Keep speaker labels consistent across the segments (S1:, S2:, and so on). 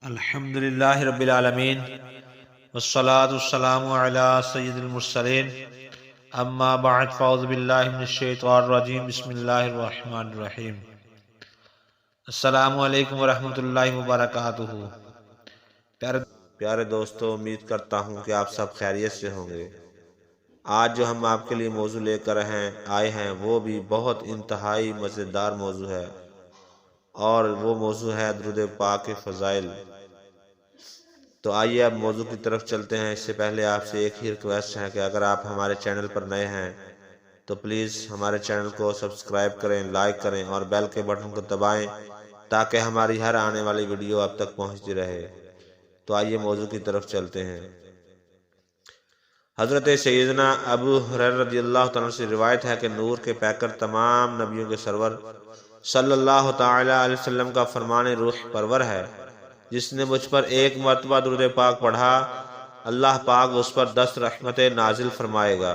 S1: الحمدللہ رب العالمین والصلاة والسلام علی سید المرسلین اما بعد فاعوذ باللہ من الشیطان الرجیم بسم اللہ الرحمن الرحیم السلام علیکم ورحمۃ اللہ وبرکاتہ۔
S2: پیارے دوستو، امید کرتا ہوں کہ آپ سب خیریت سے ہوں گے۔ آج جو ہم آپ کے لیے موضوع لے کر آئے ہیں وہ بھی بہت انتہائی مزیدار موضوع ہے، اور وہ موضوع ہے درود پاک کے فضائل۔ تو آئیے اب موضوع کی طرف چلتے ہیں۔ اس سے پہلے آپ سے ایک ہی ریکویسٹ ہے کہ اگر آپ ہمارے چینل پر نئے ہیں تو پلیز ہمارے چینل کو سبسکرائب کریں، لائک کریں اور بیل کے بٹن کو دبائیں تاکہ ہماری ہر آنے والی ویڈیو آپ تک پہنچتی رہے۔ تو آئیے موضوع کی طرف چلتے ہیں۔ حضرت سیدنا ابو ہریرہ رضی اللہ تعالیٰ سے روایت ہے کہ نور کے پیکر تمام نبیوں کے سرور صلی اللہ تعالی علیہ وسلم کا فرمان روح پرور ہے، جس نے مجھ پر ایک مرتبہ درود پاک پڑھا، اللہ پاک اس پر 10 رحمتیں نازل فرمائے گا۔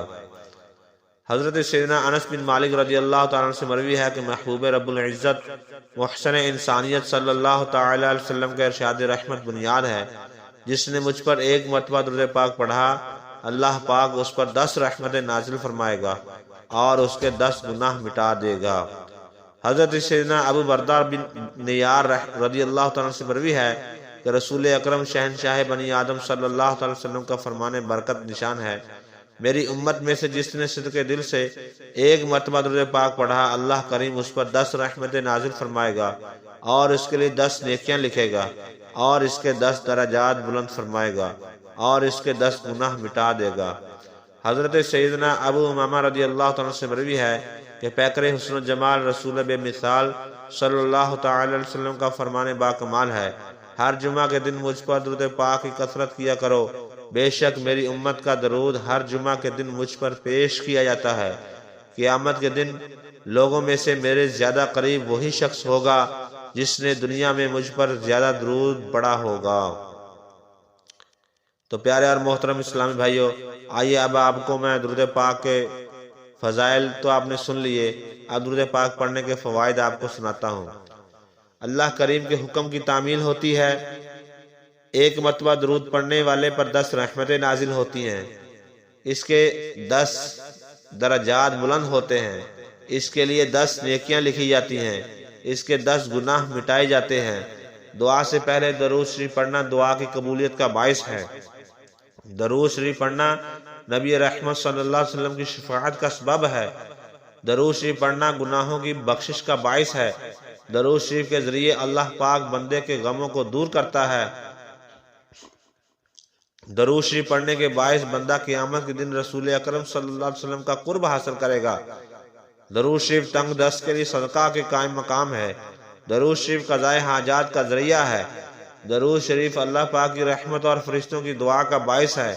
S2: حضرت سیدنا انس بن مالک رضی اللہ تعالیٰ سے مروی ہے کہ محبوب رب العزت محسن انسانیت صلی اللہ تعالی علیہ وسلم کا ارشاد رحمت بنیاد ہے، جس نے مجھ پر ایک مرتبہ درود پاک پڑھا، اللہ پاک اس پر 10 رحمتیں نازل فرمائے گا اور اس کے 10 گناہ مٹا دے گا۔ حضرت سیدنا ابو بردہ بن نیار رضی اللہ تعالیٰ سے مروی ہے کہ رسول اکرم شہنشاہ بنی آدم صلی اللہ تعالی وسلم کا فرمان برکت نشان ہے، میری امت میں سے جس نے صدق دل سے ایک مرتبہ درود پاک پڑھا، اللہ کریم اس پر 10 رحمتیں نازل فرمائے گا اور اس کے لیے 10 نیکیاں لکھے گا اور اس کے 10 درجات بلند فرمائے گا اور اس کے 10 گناہ مٹا دے گا۔ حضرت سیدنا ابو امامہ رضی اللہ تعالیٰ سے مروی ہے کہ پیکر حسن و جمال رسول بے مثال صلی اللہ تعالی علیہ وسلم کا فرمان با کمال ہے، ہر جمعہ کے دن مجھ پر درود پاک کی کثرت کیا کرو، بے شک میری امت کا درود ہر جمعہ کے دن مجھ پر پیش کیا جاتا ہے، قیامت کے دن لوگوں میں سے میرے زیادہ قریب وہی شخص ہوگا جس نے دنیا میں مجھ پر زیادہ درود پڑھا ہوگا۔ تو پیارے اور محترم اسلامی بھائیو، آئیے اب آپ کو میں درود پاک کے فضائل تو آپ نے سن لیے، اب درود پاک پڑھنے کے فوائد آپ کو سناتا ہوں۔ اللہ کریم کے حکم کی تعمیل ہوتی ہے، ایک مرتبہ درود پڑھنے والے پر 10 رحمتیں نازل ہوتی ہیں، اس کے 10 درجات بلند ہوتے ہیں، اس کے لیے 10 نیکیاں لکھی جاتی ہیں، اس کے 10 گناہ مٹائے جاتے ہیں۔ دعا سے پہلے درود شریف پڑھنا دعا کی قبولیت کا باعث ہے۔ درود شریف پڑھنا نبی رحمت صلی اللہ علیہ وسلم کی شفاعت کا سبب ہے۔ درود شریف پڑھنا گناہوں کی بخشش کا باعث ہے۔ درود شریف کے ذریعے اللہ پاک بندے کے غموں کو دور کرتا ہے۔ درود شریف پڑھنے کے باعث بندہ قیامت کے دن رسول اکرم صلی اللہ علیہ وسلم کا قرب حاصل کرے گا۔ درود شریف تنگ دست کے لیے صدقہ کے قائم مقام ہے۔ درود شریف قضائے حاجات کا ذریعہ ہے۔ درود شریف اللہ پاک کی رحمت اور فرشتوں کی دعا کا باعث ہے۔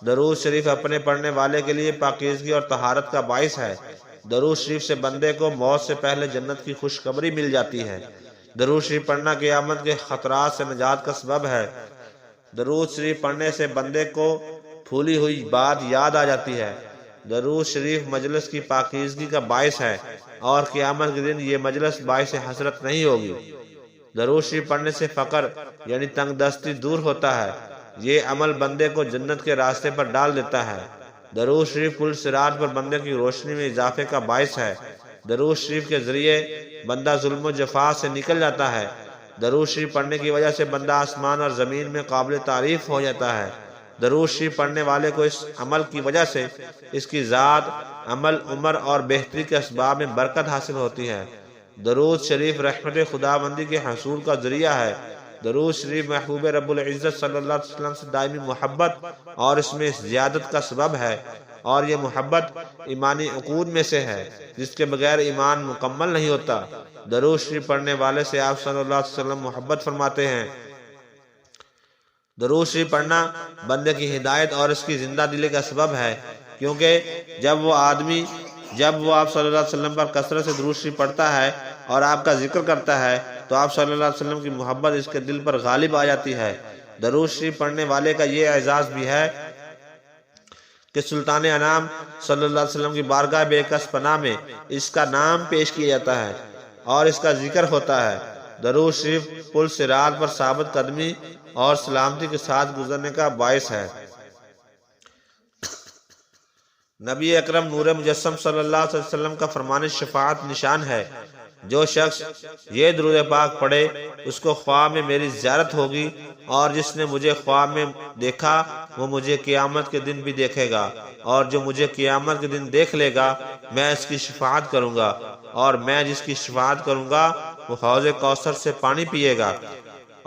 S2: درود شریف اپنے پڑھنے والے کے لیے پاکیزگی اور طہارت کا باعث ہے۔ درود شریف سے بندے کو موت سے پہلے جنت کی خوشخبری مل جاتی ہے۔ درود شریف پڑھنا قیامت کے خطرات سے نجات کا سبب ہے۔ درود شریف پڑھنے سے بندے کو بھولی ہوئی بات یاد آ جاتی ہے۔ درود شریف مجلس کی پاکیزگی کا باعث ہے اور قیامت کے دن یہ مجلس باعث حسرت نہیں ہوگی۔ درود شریف پڑھنے سے فقر یعنی تنگ دستی دور ہوتا ہے، یہ عمل بندے کو جنت کے راستے پر ڈال دیتا ہے۔ درود شریف پل صراط پر بندے کی روشنی میں اضافے کا باعث ہے۔ درود شریف کے ذریعے بندہ ظلم و جفا سے نکل جاتا ہے۔ درود شریف پڑھنے کی وجہ سے بندہ آسمان اور زمین میں قابل تعریف ہو جاتا ہے۔ درود شریف پڑھنے والے کو اس عمل کی وجہ سے اس کی ذات، عمل، عمر اور بہتری کے اسباب میں برکت حاصل ہوتی ہے۔ درود شریف رحمت خداوندی کے حصول کا ذریعہ ہے۔ درود شریف محبوب رب العزت صلی اللہ علیہ وسلم سے دائمی محبت اور اس میں زیادت کا سبب ہے، اور یہ محبت ایمانی عقود میں سے ہے جس کے بغیر ایمان مکمل نہیں ہوتا۔ درود شریف پڑھنے والے سے آپ صلی اللہ علیہ وسلم محبت فرماتے ہیں۔ درود شریف پڑھنا بندے کی ہدایت اور اس کی زندہ دلی کا سبب ہے، کیونکہ جب وہ آپ صلی اللہ علیہ وسلم پر کثرت سے درود شریف پڑھتا ہے اور آپ کا ذکر کرتا ہے تو آپ صلی اللہ علیہ وسلم کی محبت اس کے دل پر غالب آ جاتی ہے۔ درود شریف پڑھنے والے کا یہ اعزاز بھی ہے کہ سلطان انام صلی اللہ علیہ وسلم کی بارگاہ بے کس پناہ میں اس کا نام پیش کیا جاتا ہے اور اس کا ذکر ہوتا ہے۔ درود شریف پل صراط پر ثابت قدمی اور سلامتی کے ساتھ گزرنے کا باعث ہے۔ نبی اکرم نور مجسم صلی اللہ علیہ وسلم کا فرمان شفاعت نشان ہے، جو شخص یہ درود پاک پڑھے اس کو خواب میں میری زیارت ہوگی، اور جس نے مجھے خواب میں دیکھا وہ مجھے قیامت کے دن بھی دیکھے گا، اور جو مجھے قیامت کے دن دیکھ لے گا میں اس کی شفاعت کروں گا، اور میں جس کی شفاعت کروں گا وہ حوض کوثر سے پانی پیے گا،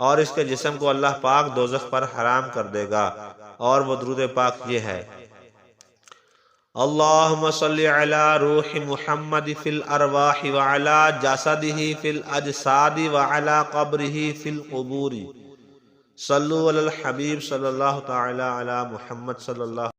S2: اور اس کے جسم کو اللہ پاک دوزخ پر حرام کر دے گا۔ اور وہ درود پاک یہ ہے: اللہم صلی علی روح محمد فی الارواح وعلی جسدہ فی الاجساد وعلی قبرہ فی القبور، صلو علی الحبیب صلی اللہ تعالی علی محمد صلی اللہ